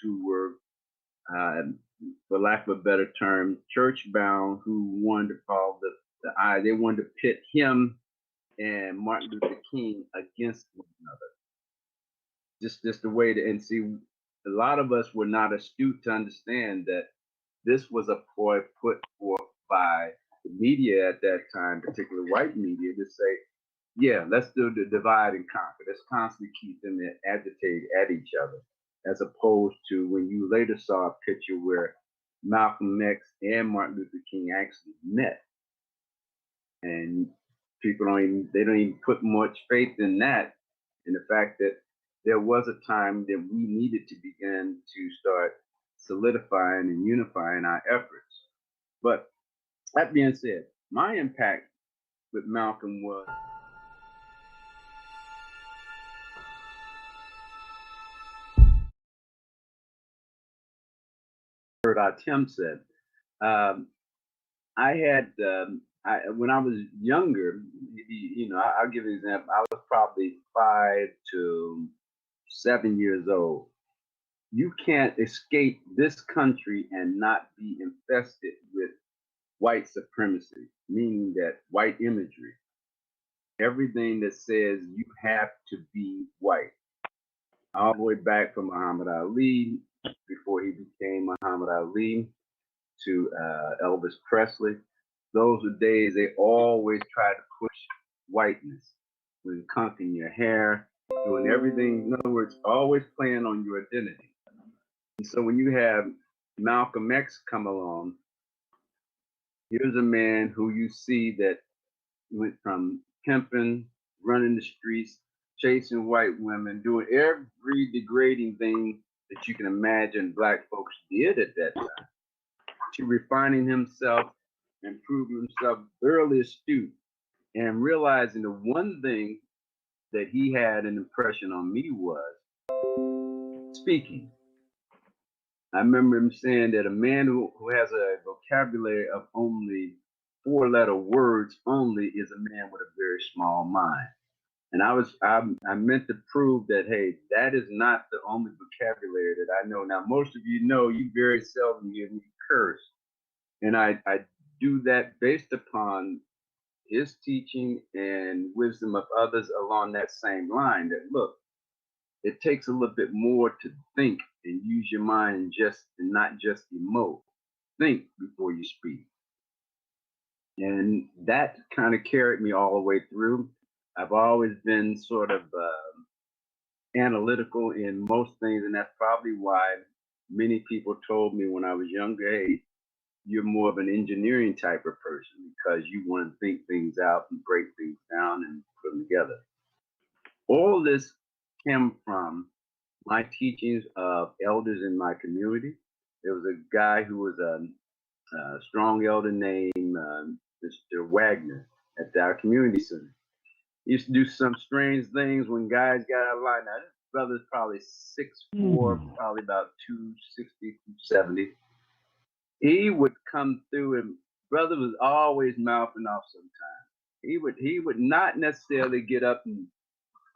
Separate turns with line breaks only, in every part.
who were, uh, for lack of a better term, church bound, who wanted to follow the eye. They wanted to pit him and Martin Luther King against one another. Just the way to, and see, a lot of us were not astute to understand that this was a ploy put forth by the media at that time, particularly white media, to say, yeah, let's do the divide and conquer. Let's constantly keep them agitated at each other, as opposed to when you later saw a picture where Malcolm X and Martin Luther King actually met. And people they don't even put much faith in that, in the fact that there was a time that we needed to begin to start solidifying and unifying our efforts. But that being said, my impact with Malcolm was heard Tim said. Um, I had when I was younger, I'll give you an example. I was probably 5 to 7 years old. You can't escape this country and not be infested with white supremacy, meaning that white imagery, everything that says you have to be white, all the way back from Muhammad Ali, before he became Muhammad Ali, to Elvis Presley. Those were days they always tried to push whiteness, when conking your hair, doing everything. In other words, always playing on your identity. And so when you have Malcolm X come along, here's a man who you see that went from pimping, running the streets, chasing white women, doing every degrading thing that you can imagine black folks did at that time, to refining himself and proving himself thoroughly astute, and realizing the one thing that he had an impression on me was speaking. I remember him saying that a man who has a vocabulary of only four-letter words only is a man with a very small mind. And I meant to prove that, hey, that is not the only vocabulary that I know. Now, most of you know, you very seldom hear me curse. And I do that based upon his teaching and wisdom of others along that same line, that look, it takes a little bit more to think and use your mind, and not just emote. Think before you speak. And that kind of carried me all the way through. I've always been sort of analytical in most things, and that's probably why many people told me when I was younger, hey, you're more of an engineering type of person, because you want to think things out and break things down and put them together. All this came from my teachings of elders in my community. There was a guy who was a strong elder named Mr. Wagner at our community center. He used to do some strange things when guys got out of line. Now, this brother's probably 6'4", probably about 260, 270. He would come through, and brother was always mouthing off sometimes. He would not necessarily get up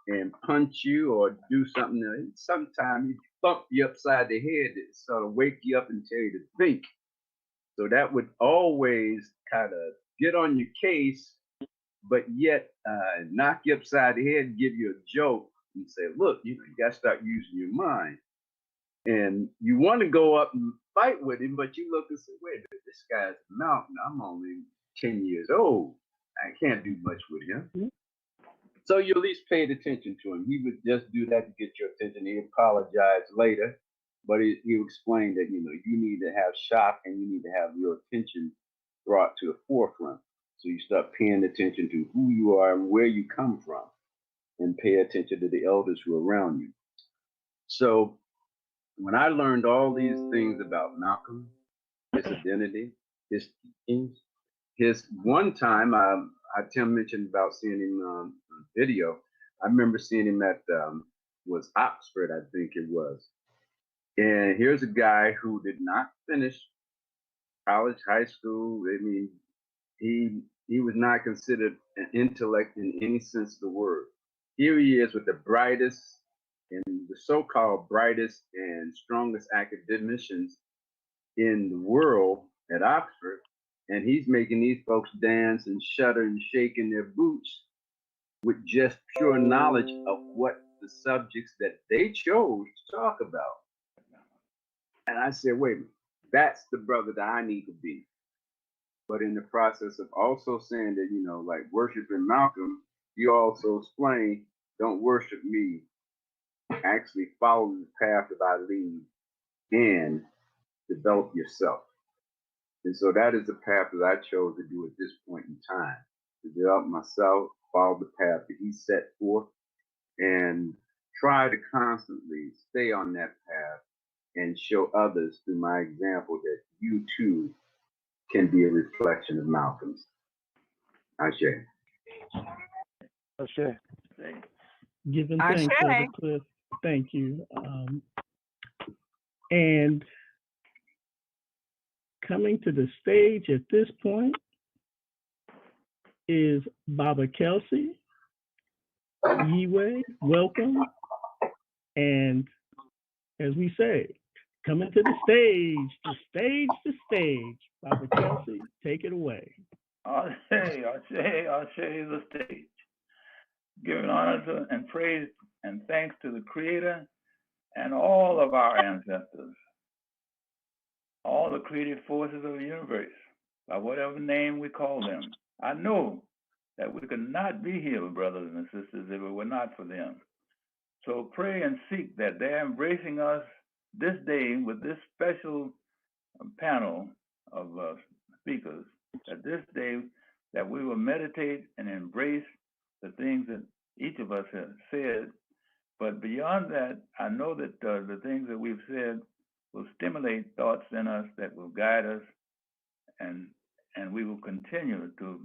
and punch you or do something. Sometimes he'd thump you upside the head to sort of wake you up and tell you to think. So that would always kind of get on your case, but yet knock you upside the head and give you a joke and say, look, you got to start using your mind. And you want to go up and fight with him, but you look and say, wait a minute, this guy's a mountain. I'm only 10 years old. I can't do much with him. Mm-hmm. So you at least paid attention to him. He would just do that to get your attention. He apologized later, but he explained that, you need to have shock and you need to have your attention brought to the forefront. So you start paying attention to who you are and where you come from, and pay attention to the elders who are around you. So when I learned all these things about Malcolm, his identity, his teachings, his one time, Tim mentioned about seeing him on video. I remember seeing him at was Oxford, I think it was. And here's a guy who did not finish college, high school. I mean, he was not considered an intellect in any sense of the word. Here he is with the brightest and the so-called brightest and strongest academicians in the world at Oxford, and he's making these folks dance and shudder and shake in their boots with just pure knowledge of what the subjects that they chose to talk about. And I said, wait a minute, that's the brother that I need to be. But in the process of also saying that, like worshiping Malcolm, you also explain, don't worship me, actually follow the path that I lead and develop yourself. And so that is the path that I chose to do at this point in time, to develop myself, follow the path that he set forth, and try to constantly stay on that path and show others through my example that you too can be a reflection of Malcolm's. Ashe.
Ashe.
Giving thanks, Brother Cliff. Thank you. And coming to the stage at this point is Baba Kelsey. Yiwe, welcome. And as we say, coming to the stage. Baba Kelsey, take it away.
I say the stage. Giving honor to and praise and thanks to the Creator and all of our ancestors, all the creative forces of the universe, by whatever name we call them. I know that we could not be here, brothers and sisters, if it were not for them. So pray and seek that they're embracing us this day with this special panel of speakers, that this day that we will meditate and embrace the things that each of us has said. But beyond that, I know that the things that we've said will stimulate thoughts in us that will guide us, and we will continue to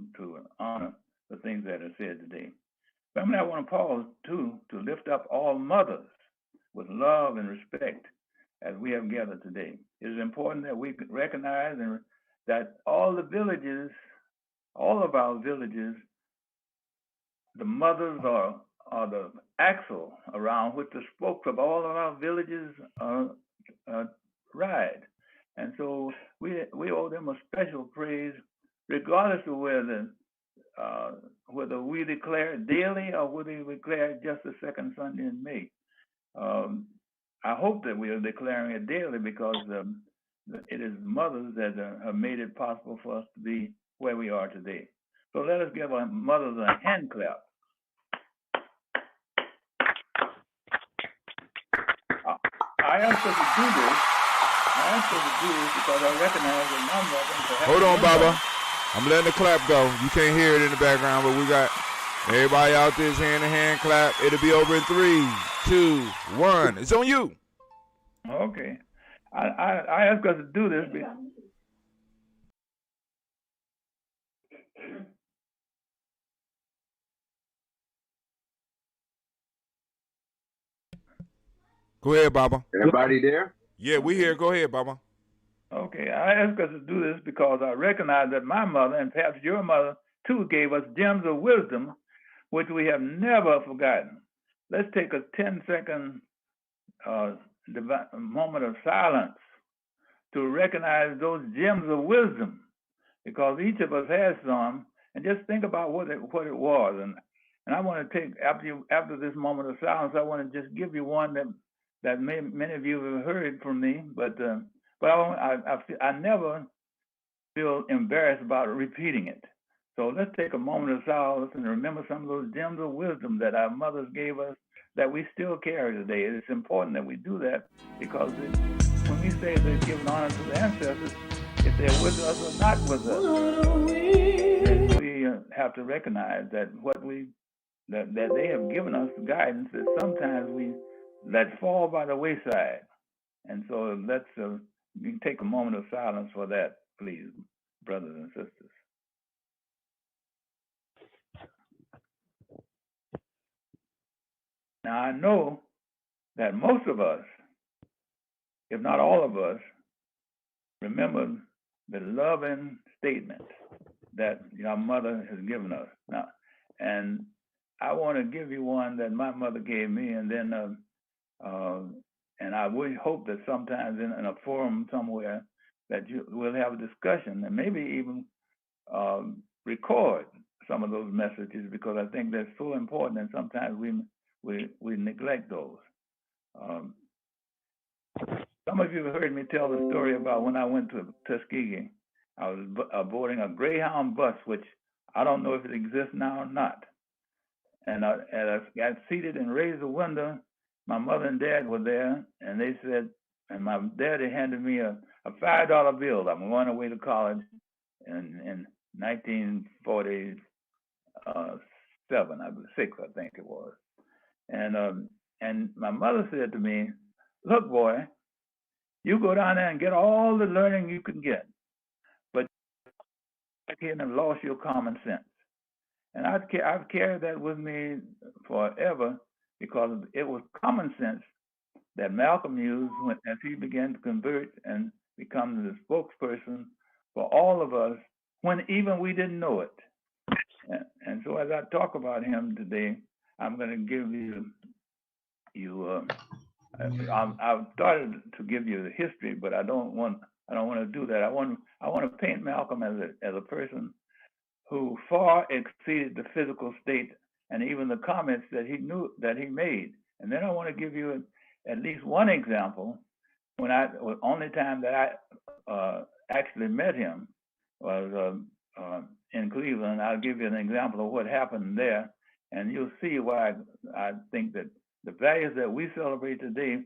honor the things that are said today. Family, I want to pause too to lift up all mothers with love and respect as we have gathered today. It is important that we recognize that all the villages, all of our villages, the mothers are the axle around which the spokes of all of our villages ride. And so we owe them a special praise, regardless of whether we declare it daily or whether we declare it just the second Sunday in May. I hope that we are declaring it daily because it is mothers that have made it possible for us to be where we are today. So let us give our mothers a hand clap. I ask us to do this. Because I recognize that my mother.
Hold on, Baba. I'm letting the clap go. You can't hear it in the background, but we got everybody out there hand-to-hand clap. It'll be over in 3, 2, 1. It's on you.
Okay. I ask us to do this.
Go ahead, Baba.
Everybody there?
Yeah, we here. Go ahead, Baba.
Okay, I ask us to do this because I recognize that my mother and perhaps your mother too gave us gems of wisdom, which we have never forgotten. Let's take a 10-second moment of silence to recognize those gems of wisdom, because each of us has some, and just think about what it was. And I want to take after this moment of silence, I want to just give you one that many of you have heard from me, but I never feel embarrassed about repeating it. So let's take a moment of silence and remember some of those gems of wisdom that our mothers gave us that we still carry today. It's important that we do that because when we say they've given honor to the ancestors, if they're with us or not with us, then we have to recognize that that they have given us guidance that sometimes we let fall by the wayside. And so let's you can take a moment of silence for that, please, brothers and sisters. Now, I know that most of us, if not all of us, remember the loving statements that your mother has given us. Now, and I want to give you one that my mother gave me, and then And I would hope that sometimes in a forum somewhere that we'll have a discussion and maybe even record some of those messages, because I think they're so important, and sometimes we neglect those. Some of you have heard me tell the story about when I went to Tuskegee. I was boarding a Greyhound bus, which I don't know if it exists now or not. And I got seated and raised the window. My mother and dad were there, and they said, and my daddy handed me a $5 bill. I'm going away to college in 1947, I was 6, I think it was. And my mother said to me, "Look, boy, you go down there and get all the learning you can get, but you have lost your common sense." And I've carried that with me forever, because it was common sense that Malcolm used as he began to convert and become the spokesperson for all of us when even we didn't know it. And so as I talk about him today, I'm going to give I've started to give you the history, but I don't want to do that. I want to paint Malcolm as a person who far exceeded the physical state and even the comments that he made. And then I want to give you at least one example. The only time that I actually met him was in Cleveland. I'll give you an example of what happened there, and you'll see why I think that the values that we celebrate today,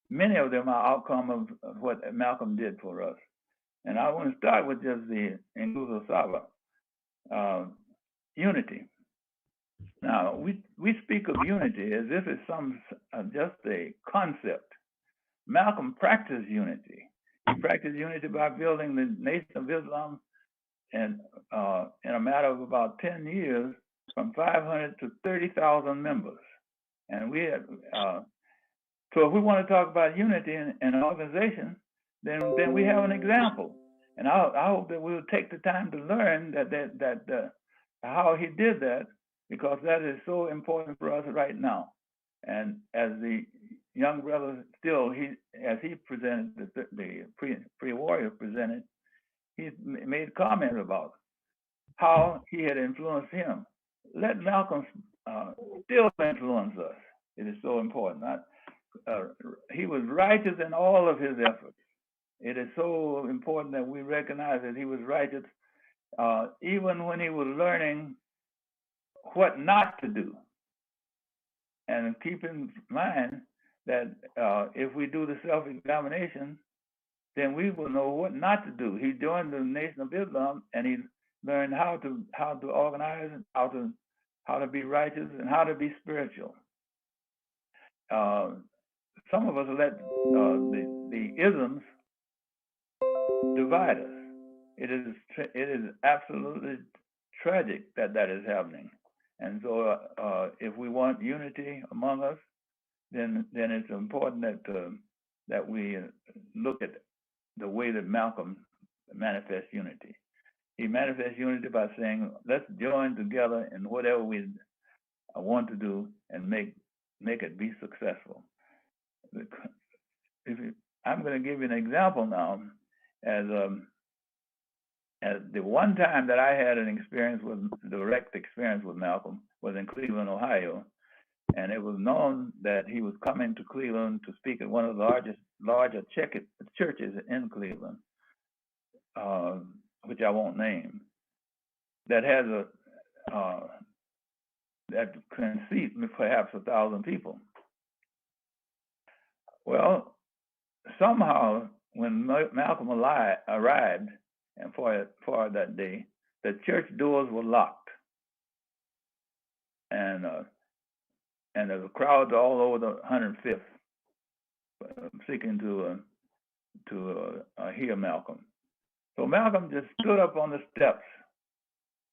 many of them are outcome of what Malcolm did for us. And I want to start with just the Nguzo Saba, unity. Now, we speak of unity as if it's just a concept. Malcolm practiced unity. He practiced unity by building the Nation of Islam, and in a matter of about 10 years, from 500 to 30,000 members. And we had, so if we want to talk about unity in an organization, then we have an example. And I hope that we'll take the time to learn that how he did that, because that is so important for us right now. And as the young brother as he presented, the pre-warrior presented, he made comments about how he had influenced him. Let Malcolm still influence us. It is so important. He was righteous in all of his efforts. It is so important that we recognize that he was righteous even when he was learning what not to do. And keep in mind that if we do the self-examination, then we will know what not to do. He joined the Nation of Islam, and he learned how to organize, how to be righteous, and how to be spiritual. Some of us let the isms divide us. It is absolutely tragic that is happening. And so, if we want unity among us, then it's important that we look at the way that Malcolm manifests unity. He manifests unity by saying, "Let's join together in whatever we want to do and make it be successful." I'm going to give you an example now, as the one time that I had direct experience with Malcolm was in Cleveland, Ohio, and it was known that he was coming to Cleveland to speak at one of the larger churches in Cleveland, which I won't name, that has that can seat perhaps 1,000 people. Well, somehow when Malcolm arrived, and for that day, the church doors were locked, and there were crowds all over the 105th seeking to hear Malcolm. So Malcolm just stood up on the steps.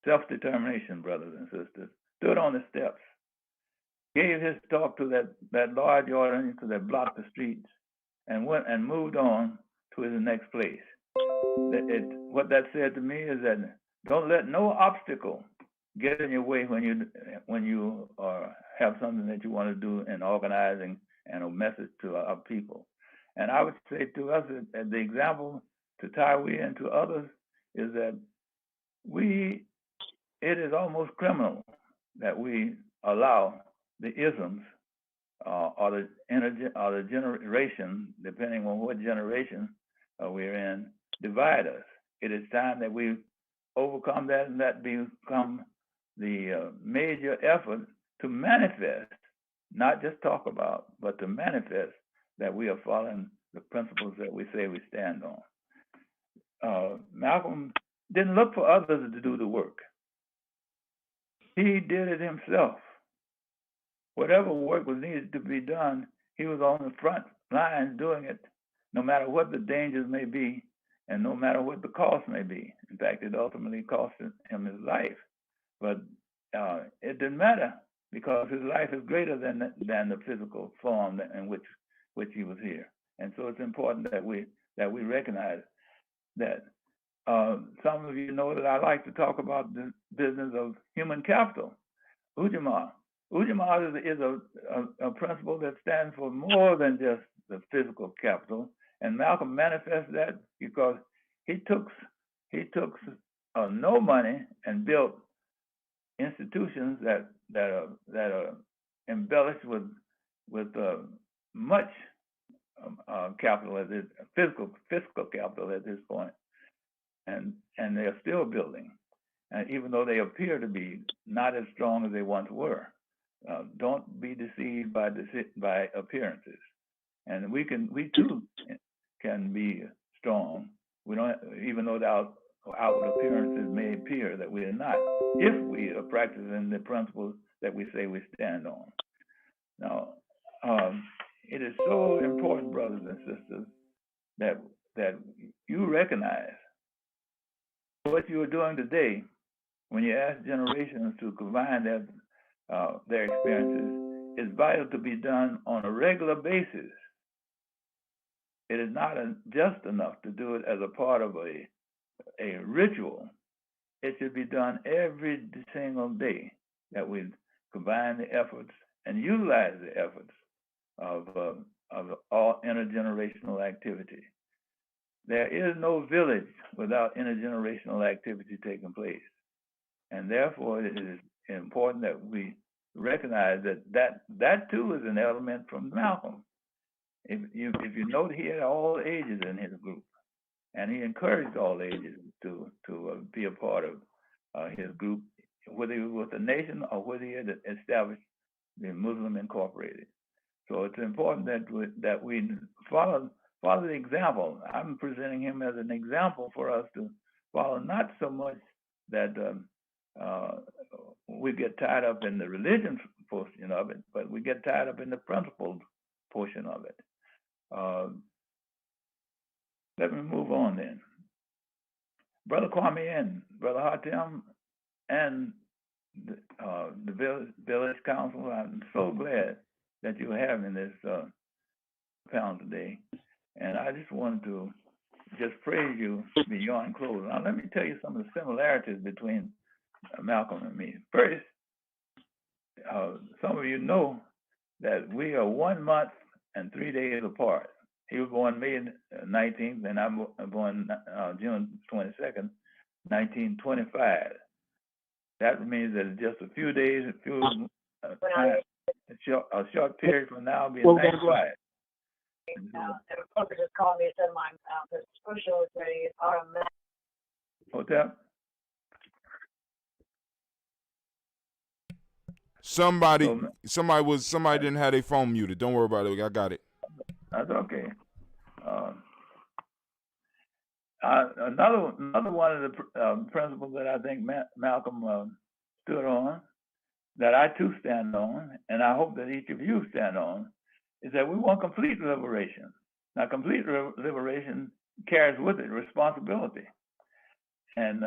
Self-determination, brothers and sisters. Stood on the steps, gave his talk to that large audience that blocked the streets, and went and moved on to his next place. What that said to me is that don't let no obstacle get in your way when you have something that you want to do in organizing and a message to our people. And I would say to us, the example to Tyree and to others is that it is almost criminal that we allow the isms or the generation, depending on what generation we're in, divide us. It is time that we overcome that and that become the major effort to manifest, not just talk about, but to manifest that we are following the principles that we say we stand on. Malcolm didn't look for others to do the work. He did it himself. Whatever work was needed to be done, he was on the front lines doing it, no matter what the dangers may be and no matter what the cost may be. In fact, it ultimately cost him his life. But it didn't matter because his life is greater than the physical form in which he was here. And so it's important that we recognize that. Some of you know that I like to talk about the business of human capital, Ujamaa. Ujamaa is a principle that stands for more than just the physical capital, and Malcolm manifests that because he took no money and built institutions that are embellished with much capital at this fiscal capital at this point, and they are still building, and even though they appear to be not as strong as they once were. Don't be deceived by appearances, and we too can be strong. We don't, even though the outward appearances may appear that we are not, if we are practicing the principles that we say we stand on. Now, it is so important, brothers and sisters, that you recognize what you are doing today when you ask generations to combine their experiences is vital to be done on a regular basis. It is not just enough to do it as a part of a ritual. It should be done every single day, that we combine the efforts and utilize the efforts of all intergenerational activity. There is no village without intergenerational activity taking place. And therefore, it is important that we recognize that too is an element from Malcolm. If you note, he had all ages in his group, and he encouraged all ages to be a part of his group, whether he was with the nation or whether he had established the Muslim Incorporated. So it's important that we follow the example. I'm presenting him as an example for us to follow, not so much that we get tied up in the religion portion of it, but we get tied up in the principled portion of it. Let me move on then. Brother Kwame and Brother Hatem and the village council, I'm so glad that you're having this panel today. And I just wanted to just praise you beyond close. Now, let me tell you some of the similarities between Malcolm and me. First, some of you know that we are 1 month and 3 days apart. He was born May 19th, and I'm born June 22nd, 1925. That means that it's just a few days, a short period from now, being 95.
And a broker just called me and said my social is ready. It's automatic.
What's that?
Somebody didn't have their phone muted. Don't worry about it. I got it.
That's okay. Another one of the principles that I think Malcolm stood on, that I too stand on, and I hope that each of you stand on, is that we want complete liberation. Now, complete liberation carries with it responsibility, and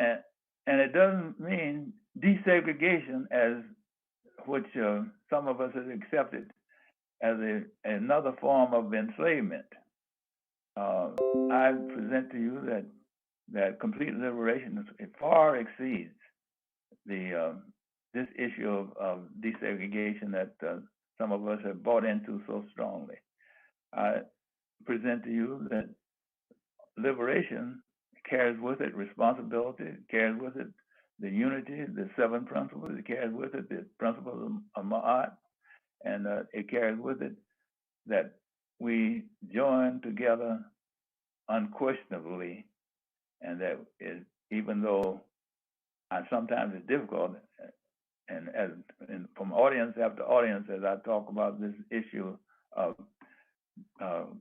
it doesn't mean desegregation, as which some of us have accepted as another form of enslavement. I present to you that complete liberation far exceeds this issue of desegregation that some of us have bought into so strongly. I present to you that liberation carries with it responsibility, it carries with it the unity, the seven principles, it carries with it the principles of Ma'at, and it carries with it that we join together unquestionably, and that is, even though sometimes it's difficult, and from audience after audience, as I talk about this issue of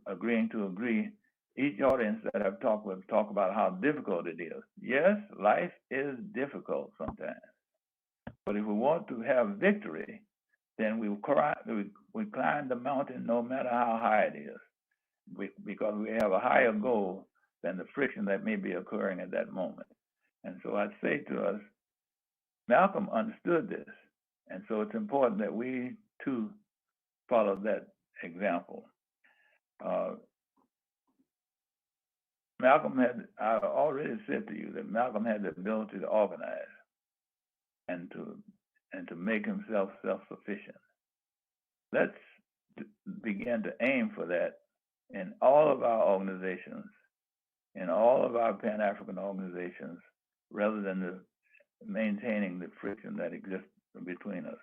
agreeing to agree, each audience that I've talked with talk about how difficult it is. Yes, life is difficult sometimes, but if we want to have victory, then we climb the mountain no matter how high it is, because we have a higher goal than the friction that may be occurring at that moment. And so I'd say to us, Malcolm understood this, and so it's important that we too follow that example. Malcolm I already said to you that Malcolm had the ability to organize and to make himself self-sufficient. Let's begin to aim for that in all of our organizations, in all of our Pan-African organizations, rather than maintaining the friction that exists between us.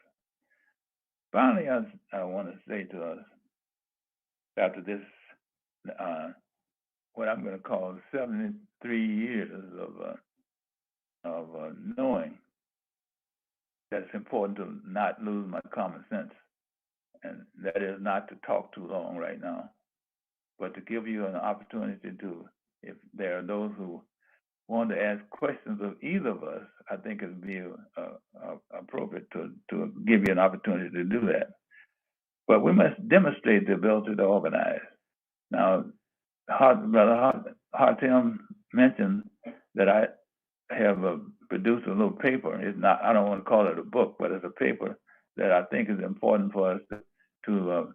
Finally, I want to say to us, after this, what I'm going to call 73 years of knowing that it's important to not lose my common sense, and that is not to talk too long right now, but to give you an opportunity to, if there are those who want to ask questions of either of us, I think it would be appropriate to give you an opportunity to do that. But we must demonstrate the ability to organize. Now, Brother Hartim mentioned that I have produced a little paper. It's not, I don't want to call it a book, but it's a paper that I think is important for us to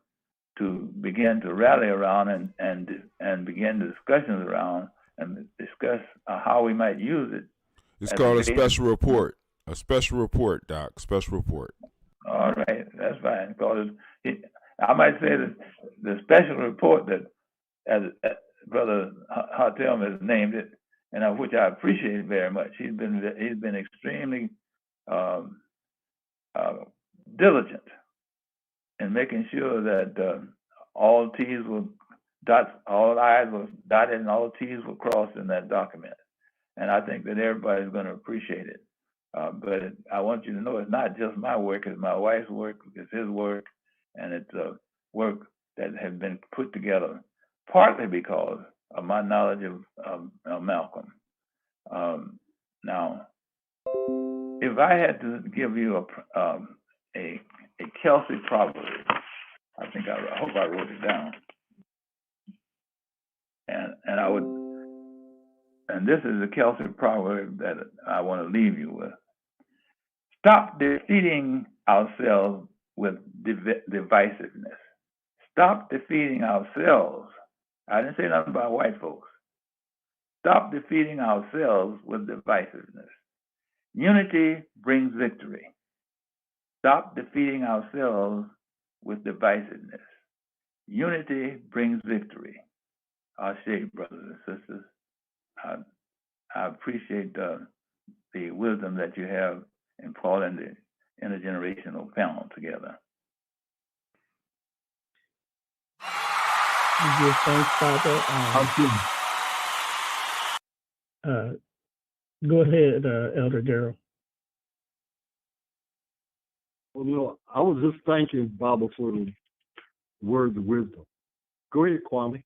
begin to rally around and begin discussions around and discuss how we might use it.
It's called a special report. A special report, Doc. Special report.
All right, that's fine. I might say that the special report that, as Brother Hartem has named it, and which I appreciate very much. He's been extremely diligent in making sure that all T's were dots, all I's were dotted, and all T's were crossed in that document. And I think that everybody's going to appreciate it. But I want you to know it's not just my work, it's my wife's work, it's his work, and it's work that has been put together partly because of my knowledge of Malcolm. Now, if I had to give you a Kelsey proverb, I hope I wrote it down, and I would, and this is a Kelsey proverb that I want to leave you with. Stop defeating ourselves with divisiveness. Stop defeating ourselves. I didn't say nothing about white folks. Stop defeating ourselves with divisiveness. Unity brings victory. Stop defeating ourselves with divisiveness. Unity brings victory. Ashe, brothers and sisters. I appreciate the wisdom that you have in calling the intergenerational panel together.
We give thanks, Father. Go ahead, Elder Darrell.
Well, no, I was just thanking Baba for the words of wisdom. Go ahead, Kwame.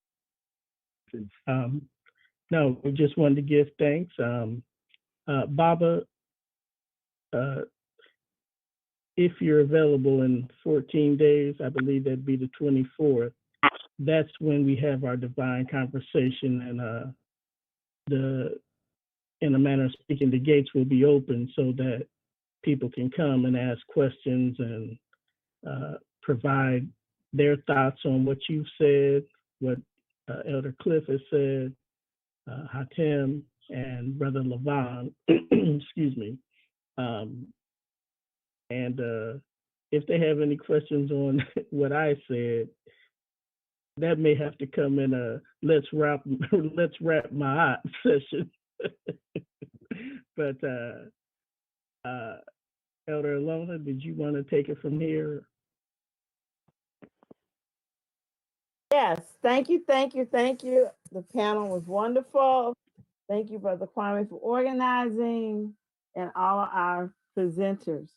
No, we just wanted to give thanks. Baba, if you're available in 14 days, I believe that'd be the 24th. That's when we have our divine conversation, and in a manner of speaking, the gates will be open so that people can come and ask questions and provide their thoughts on what you've said, what Elder Cliff has said, Hatem and Brother Levon, excuse me. And if they have any questions on what I said, that may have to come in a let's wrap my art session. But Elder Alona, did you want to take it from here?
Yes, thank you, thank you, thank you. The panel was wonderful. Thank you, Brother Kwame, for organizing and all our presenters.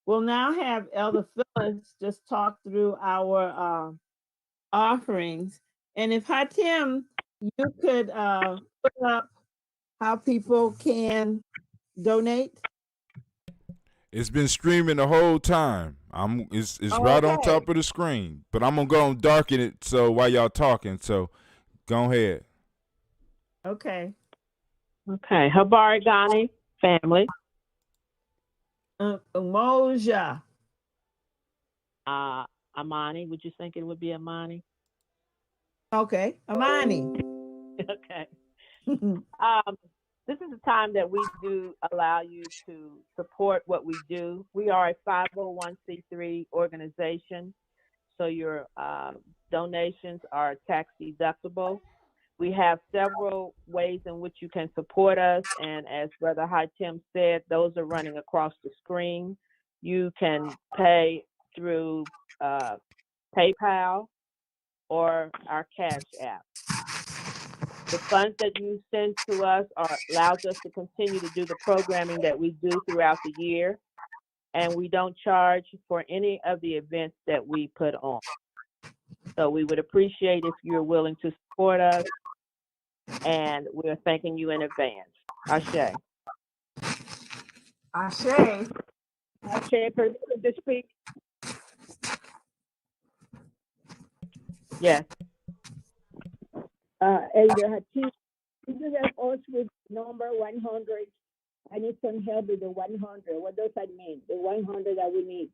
We'll now have Elder Phyllis just talk through our offerings. And if Hatim, you could put up how people can donate.
It's been streaming the whole time. It's right on top of the screen. But I'm gonna go and darken it so while y'all talking. So go ahead.
Okay.
Okay. Habari Ghani family.
Umoja.
Amani. Would you think it would be Amani?
Okay. Amani.
Okay. This is a time that we do allow you to support what we do. We are a 501c3 organization, so your donations are tax deductible. We have several ways in which you can support us, and as Brother Hatim said, those are running across the screen. You can pay through PayPal or our Cash App. The funds that you send to us allows us to continue to do the programming that we do throughout the year, and we don't charge for any of the events that we put on. So we would appreciate if you're willing to support us, and we're thanking you in advance. Ashe.
Ashe.
Ashe, permitted to speak? Yes.
Elder Hatim, could you help us with number 100? I need some help with the 100. What does that mean? The 100 that we need.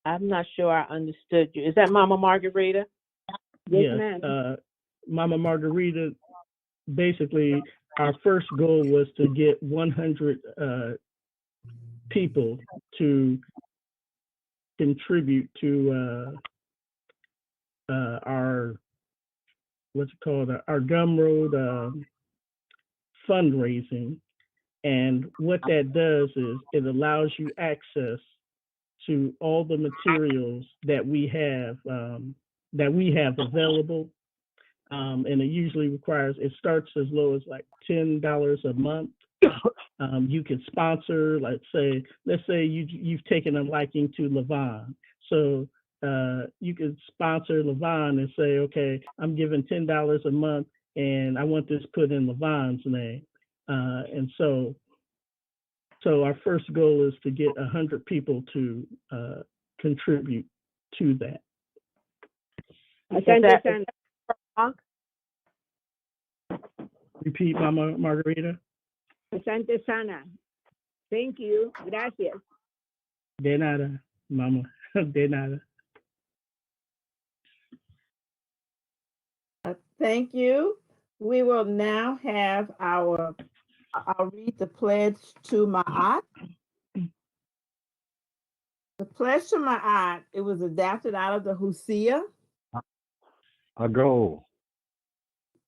I'm not sure I understood you. Is that Mama Margarita?
Yes, Mama Margarita, basically, our first goal was to get 100 people to contribute to our, what's it called, our Gumroad fundraising. And what that does is it allows you access to all the materials that we have available. And it usually requires, it starts as low as like $10 a month. You could sponsor, let's say you've taken a liking to Levon. So you could sponsor Levon and say, okay, I'm giving $10 a month and I want this put in Levon's name. And so our first goal is to get 100 people to contribute to that. Repeat, Mama Margarita.
Asante Sana. Thank you. Gracias.
De nada, Mama. De nada.
Thank you. We will now have I'll read the pledge to Ma'at. The pledge to Ma'at, it was adapted out of the Hosea.
Ago.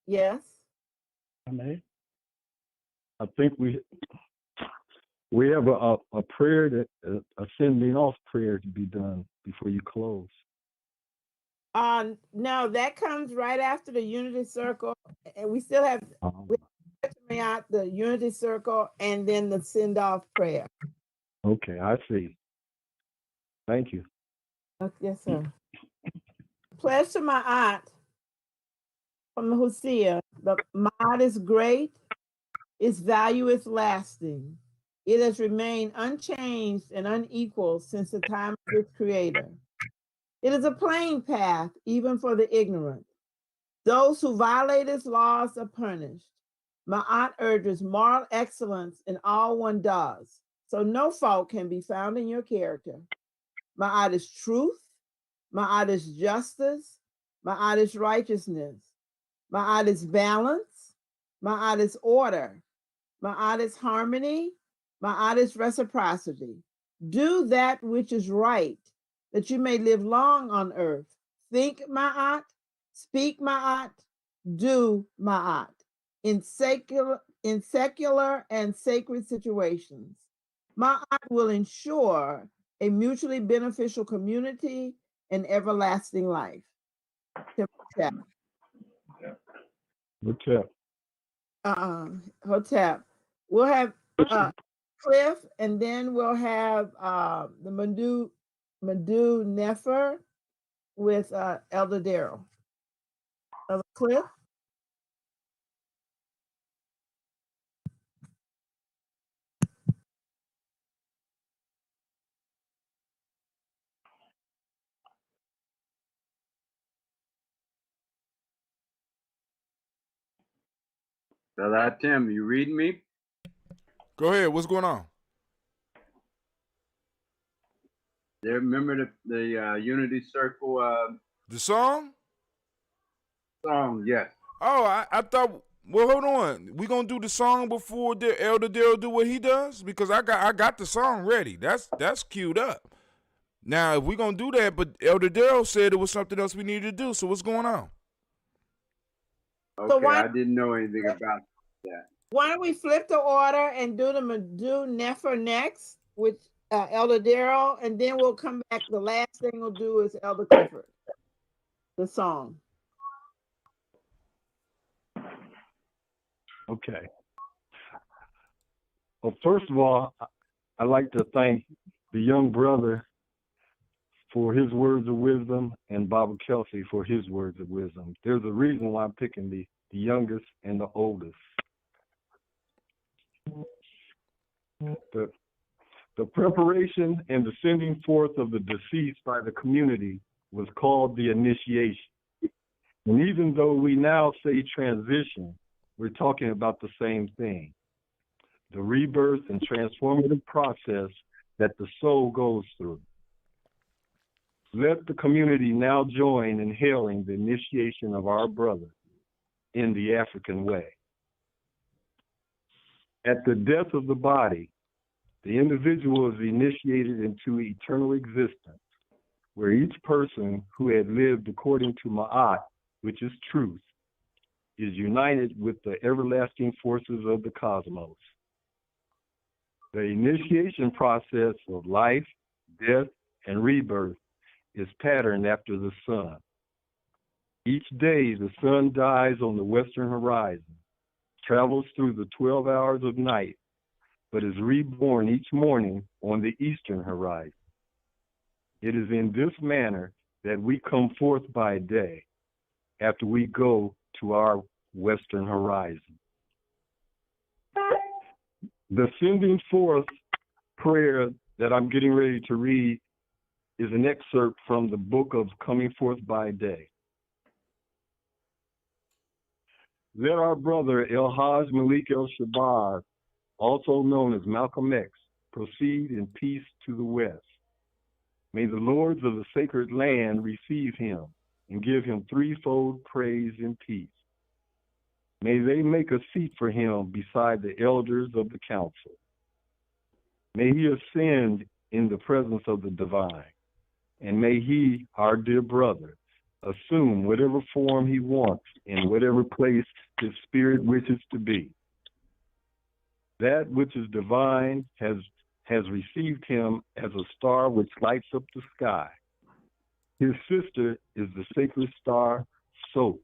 Yes.
Amen.
I think we have a prayer, that a sending off prayer to be done before you close.
No, that comes right after the unity circle, and we still have the unity circle and then the send off prayer.
Okay, I see. Thank you.
Yes, sir. Pledge to Ma'at from the Hosea. The Ma'at is great. Its value is lasting. It has remained unchanged and unequal since the time of its creator. It is a plain path, even for the ignorant. Those who violate its laws are punished. Ma'at urges moral excellence in all one does, so no fault can be found in your character. Ma'at is truth. Ma'at is justice. Ma'at is righteousness. Ma'at is balance. Ma'at is order. Ma'at is harmony. Ma'at is reciprocity. Do that which is right, that you may live long on earth. Think Ma'at, speak Ma'at, do Ma'at in secular and sacred situations. Ma'at will ensure a mutually beneficial community and everlasting life.
Hotep.
Hotep. We'll have Cliff, and then we'll have the Madu Nefer with Elder Darrell. Cliff?
Brother Tim, you reading me?
Go ahead. What's going on?
Remember the Unity Circle
The song?
song? Yes.
Oh, I thought. Well, hold on. We gonna do the song before the Elder Darrell do what he does, because I got the song ready. That's queued up. Now, if we gonna do that, but Elder Darrell said it was something else we needed to do. So what's going on?
Okay, I didn't know anything about that.
Why don't we flip the order and do the Madu Nefer next with Elder Darrell, and then we'll come back. The last thing we'll do is Elder Clifford, the song.
Okay. Well, first of all, I'd like to thank the young brother for his words of wisdom and Baba Kelsey for his words of wisdom. There's a reason why I'm picking the youngest and the oldest. The preparation and the sending forth of the deceased by the community was called the initiation. And even though we now say transition, we're talking about the same thing. The rebirth and transformative process that the soul goes through. Let the community now join in hailing the initiation of our brother in the African way. At the death of the body, the individual is initiated into eternal existence, where each person who had lived according to Ma'at, which is truth, is united with the everlasting forces of the cosmos. The initiation process of life, death, and rebirth is patterned after the sun. Each day, the sun dies on the western horizon, travels through the 12 hours of night, but is reborn each morning on the eastern horizon. It is in this manner that we come forth by day after we go to our western horizon. The sending forth prayer that I'm getting ready to read is an excerpt from the book of Coming Forth by Day. Let our brother El Haj Malik El Shabar, also known as Malcolm X, proceed in peace to the west. May the lords of the sacred land receive him and give him threefold praise and peace. May they make a seat for him beside the elders of the council. May he ascend in the presence of the divine. And may he, our dear brother, assume whatever form he wants in whatever place his spirit wishes to be. That which is divine has received him as a star which lights up the sky. His sister is the sacred star Soap,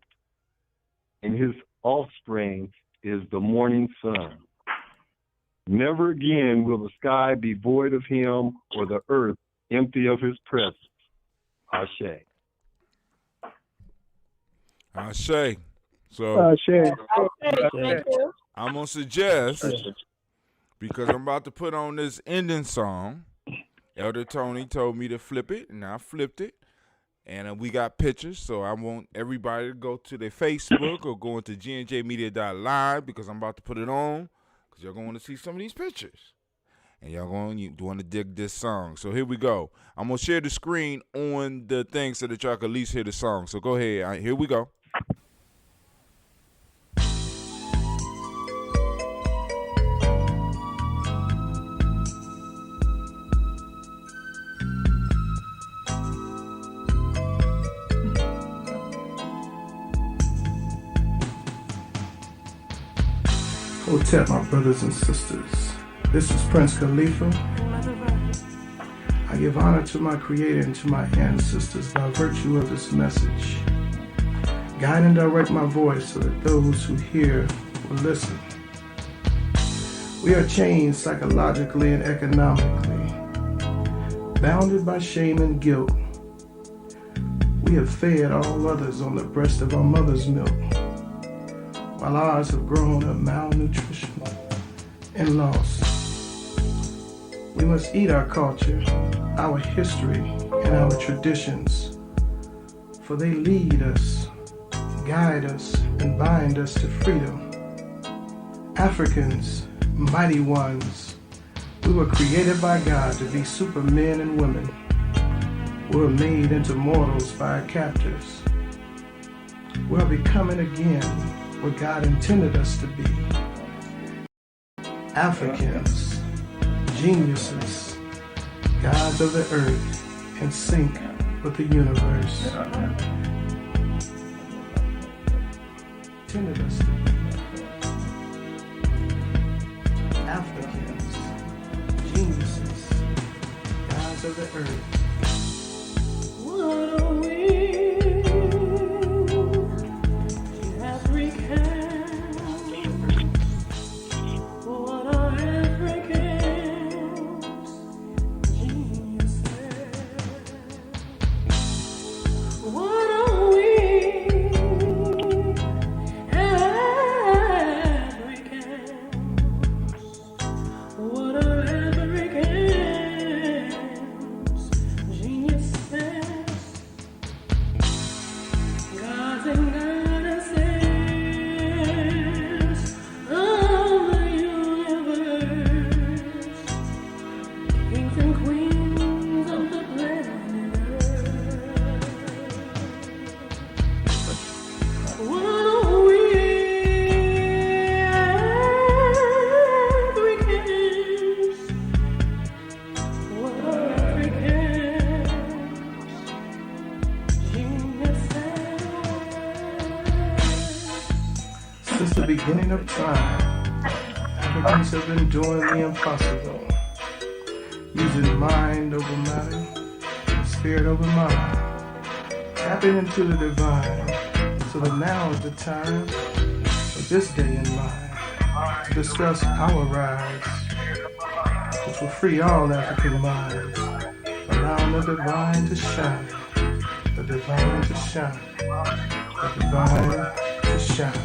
and his offspring is the morning sun. Never again will the sky be void of him or the earth empty of his presence. Ashe.
Ashe. So I'm gonna suggest, because I'm about to put on this ending song. Elder Tony told me to flip it, and I flipped it. And we got pictures, so I want everybody to go to their Facebook or go into gnjmedia.live, because I'm about to put it on, because y'all going to see some of these pictures. And y'all going to want to dig this song. So here we go. I'm going to share the screen on the thing so that y'all can at least hear the song. So go ahead. Here we go.
Tip, my brothers and sisters. This is Prince Khalifa. I give honor to my Creator and to my ancestors by virtue of this message. Guide and direct my voice so that those who hear will listen. We are chained psychologically and economically, bounded by shame and guilt. We have fed all others on the breast of our mother's milk, while ours have grown of malnutrition and loss. We must eat our culture, our history, and our traditions, for they lead us, guide us, and bind us to freedom. Africans, mighty ones, we were created by God to be supermen and women. We were made into mortals by our captors. We are becoming again what God intended us to be. Africans, geniuses, gods of the earth, in sync with the universe. Intended us to be. Africans, geniuses, gods of the earth. What are we? Since the beginning of time, Africans have been doing the impossible, using mind over matter, spirit over mind, tapping into the divine, so that now is the time of this day in mind to discuss our rise, which will free all African minds, allowing the divine to shine, the divine to shine, the divine to shine.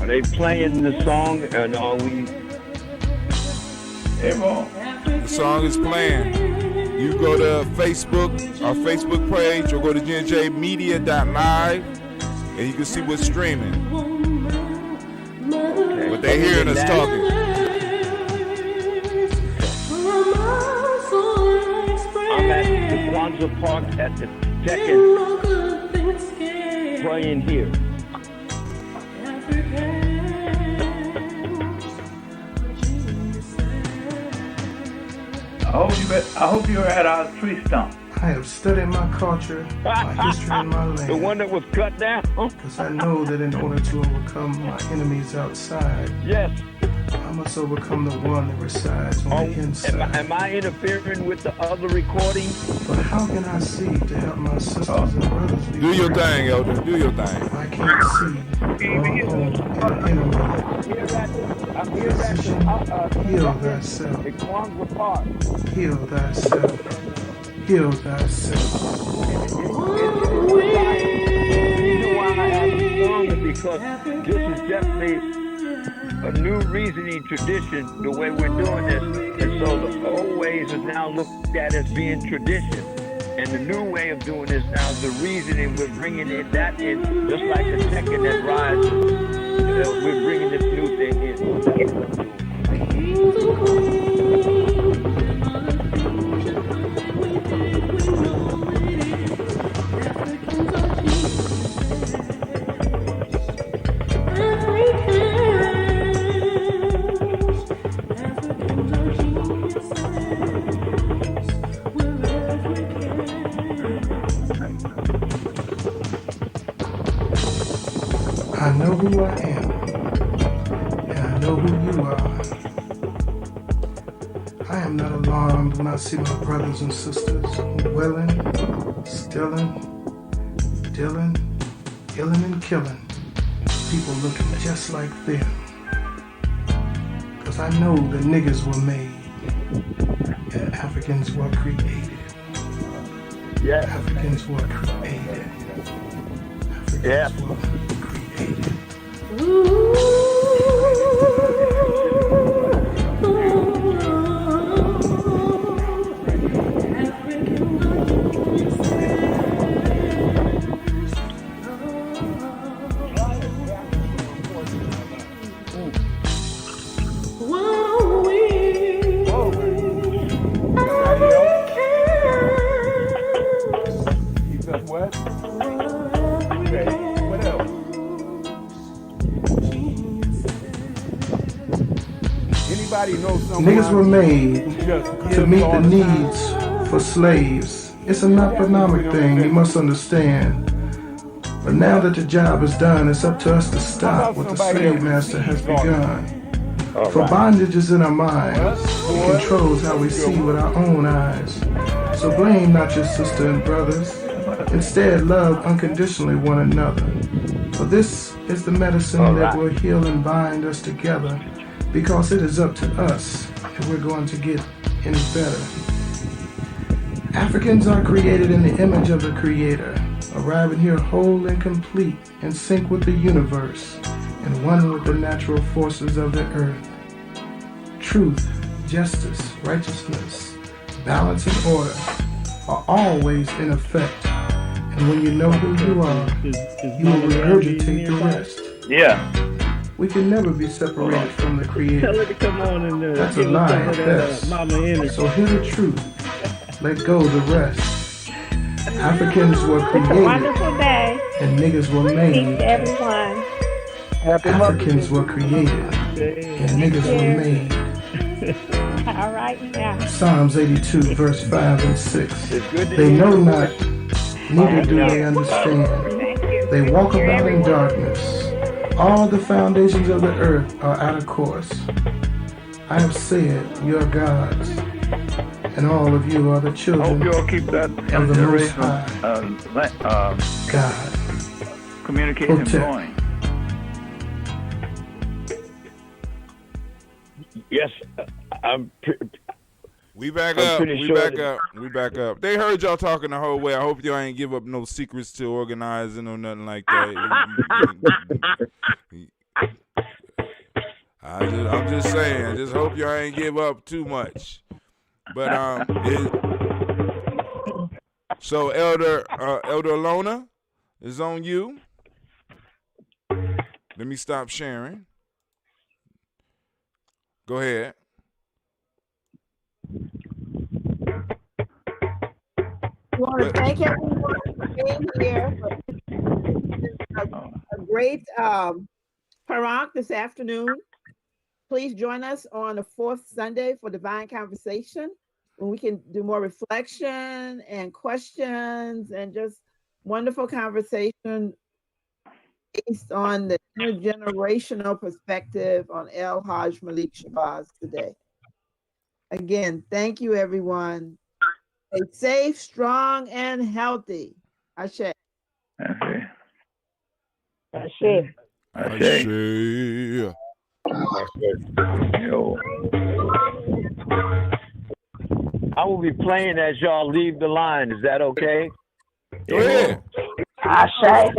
Are they playing the song and are we?
The song is playing. You go to Facebook, our Facebook page, or go to gnjmedia.live, and you can see what's streaming. Okay. But they're hearing us talking.
I'm at the Kwanzaa Park at the second playing here.
I hope you're at our tree stump.
I have studied my culture, my history, and my land.
The one that was cut down?
Because I know that in order to overcome my enemies outside,
yes,
I must overcome the one that resides on the inside.
Am I interfering with the other recordings?
But how can I see to help my sisters and brothers?
Do your thing, Elder. Do your thing.
If I can't see on my own in the inner man. Physician, heal thyself. Heal thyself. Heal thyself.
The reason why I have a song is because this is definitely a new reasoning tradition, the way we're doing this. And so the old ways is now looked at as being tradition. And the new way of doing this now is the reasoning. We're bringing that in, just like the second that rises. We're bringing this new thing in. That's what I'm
I know who I am, and I know who you are. I am not alarmed when I see my brothers and sisters willing, stealing, dealing, killing and killing. People looking just like them. Cause I know the niggas were made, and Africans were created.
Yeah.
Africans were created.
Yeah.
Africans were created.
He said what? Okay. What else? Anybody know someone?
Niggas were made
Just
to
gives
meet
all
the
time?
needs for slaves. It's an economic thing, you must understand. But now that the job is done, it's up to us to stop what the slave master has begun. For bondage is in our minds. It controls how we see with our own eyes. So blame not your sister and brothers. Instead, love unconditionally one another. For this is the medicine that will heal and bind us together. Because it is up to us if we're going to get any better. Africans are created in the image of the Creator, arriving here whole and complete, in sync with the universe, and one with the natural forces of the earth. Truth, justice, righteousness, balance, and order are always in effect. And when you know who you are, you will regurgitate the rest.
Yeah.
We can never be separated from the
Tell
Creator.
her to come on and
That's a
give us
lie
some
at
of that
best.
mama energy.
So hear the truth. Let go the rest. Africans were
It's a
created
wonderful day.
and niggas were
Peace
made.
to everyone.
Africans were created and niggas were made.
All right, now.
Psalms 82, verse 5 and 6.
It's good to
They
hear
know
you.
not, neither do they understand.
Thank you.
They walk about in darkness. All the foundations of the earth are out of course. I have said, you are gods, and all of you are the
I hope
children
you all keep that
of the Most
intergenerational
High. God.
communication
Protect.
going. Yes, I'm.
We back
I'm
up.
pretty
We
sure
back
that-
up. We back up. They heard y'all talking the whole way. I hope y'all ain't give up no secrets to organizing or nothing like that. I'm just saying. I just hope y'all ain't give up too much. But so Elder Alona is on you. Let me stop sharing. Go ahead.
I want to thank everyone for being here. A great Parak this afternoon. Please join us on the fourth Sunday for Divine Conversation, when we can do more reflection and questions and just wonderful conversation based on the intergenerational perspective on El Hajj Malik Shabazz today. Again, thank you, everyone. Stay safe, strong, and healthy. Ashe.
Ashe.
Ashe.
Yo. I will be playing as y'all leave the line. Is that okay?
Go ahead.
Ashe.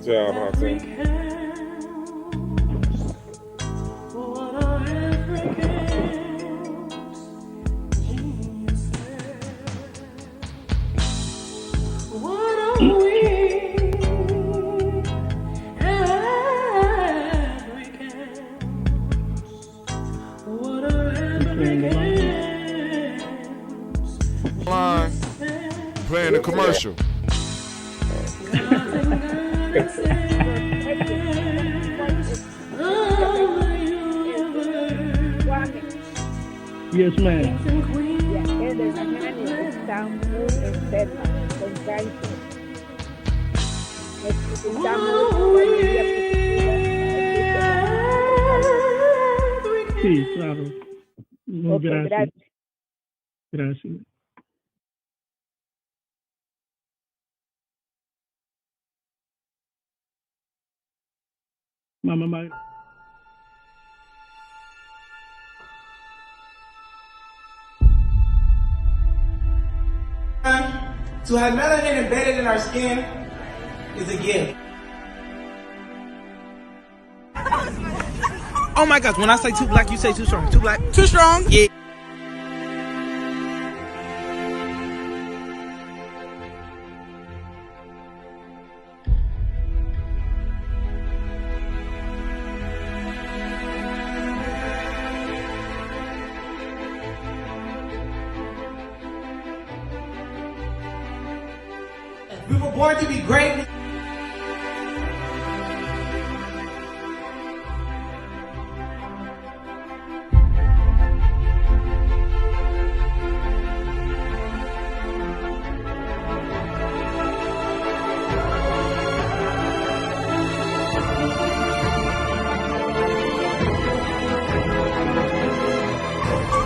job, Hassan. Line, playing the commercial.
Yes, ma'am.
Yeah, and there's a manual. It sounds good and bedtime. So thank you. It's
Sí, claro. Muy
okay,
gracias. Gracias. Mamá, mamá.
To have melanin embedded in our skin is a gift.
Oh my gosh, when I say too black, you say too strong. Too black? Too strong? Yeah.
We were born to be great.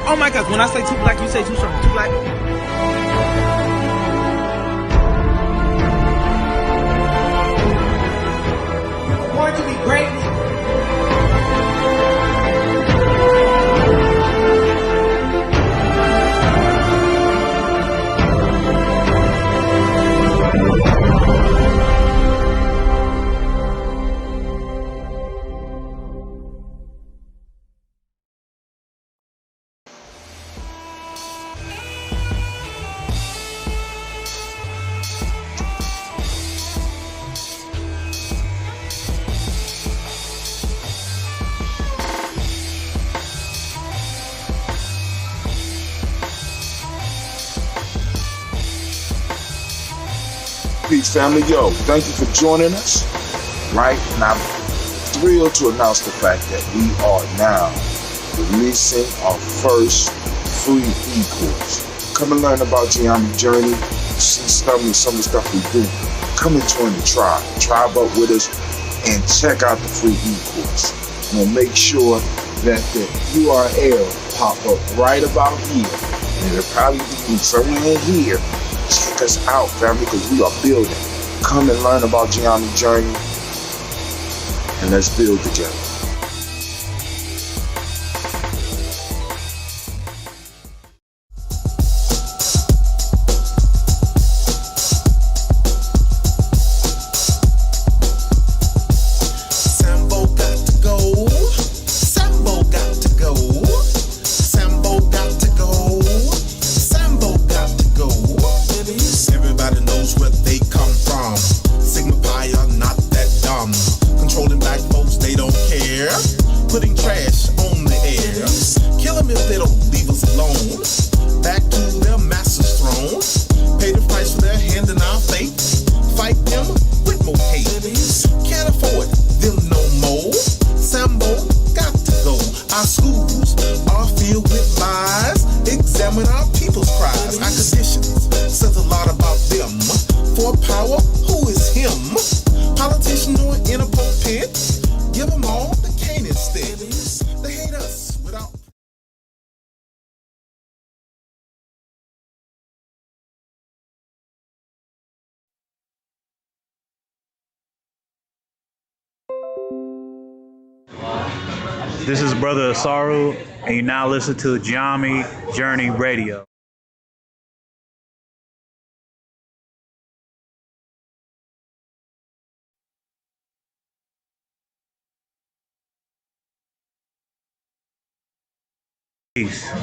Oh my gosh, when I say too black, you say too strong. Too black?
We were born to be great.
Peace, family. Yo, thank you for joining us. Right? And I'm thrilled to announce the fact that we are now releasing our first free e-course. Come and learn about Geometry Journey, see some of the stuff we do. Come and join the tribe. Tribe up with us and check out the free e-course. We'll make sure that the URL pop up right about here. And it'll probably be somewhere in here. Check us out, family, because we are building. Come and learn about Geometry Journey, and let's build together.
Sambo got to go. Sambo got to go. Sambo got to go. Sambo got to go. Everybody knows where they come from. Sigma Pi are not that dumb. Controlling black folks, they don't care. Putting trash on the air. Kill them if they don't leave us alone. Back to their master's throne. Pay the price for their hand in our fate. Fight them with more hate. Can't afford them no more. Sambo got to go. Our schools are filled with lies. Examine our people's cries. Our conditions says a lot about them. For power, who is him? Politician or in a pulpit? Give them all the cane instead. They hate us without.
This is Brother Asaru, and you now listen to Geometry Journey Radio. Peace.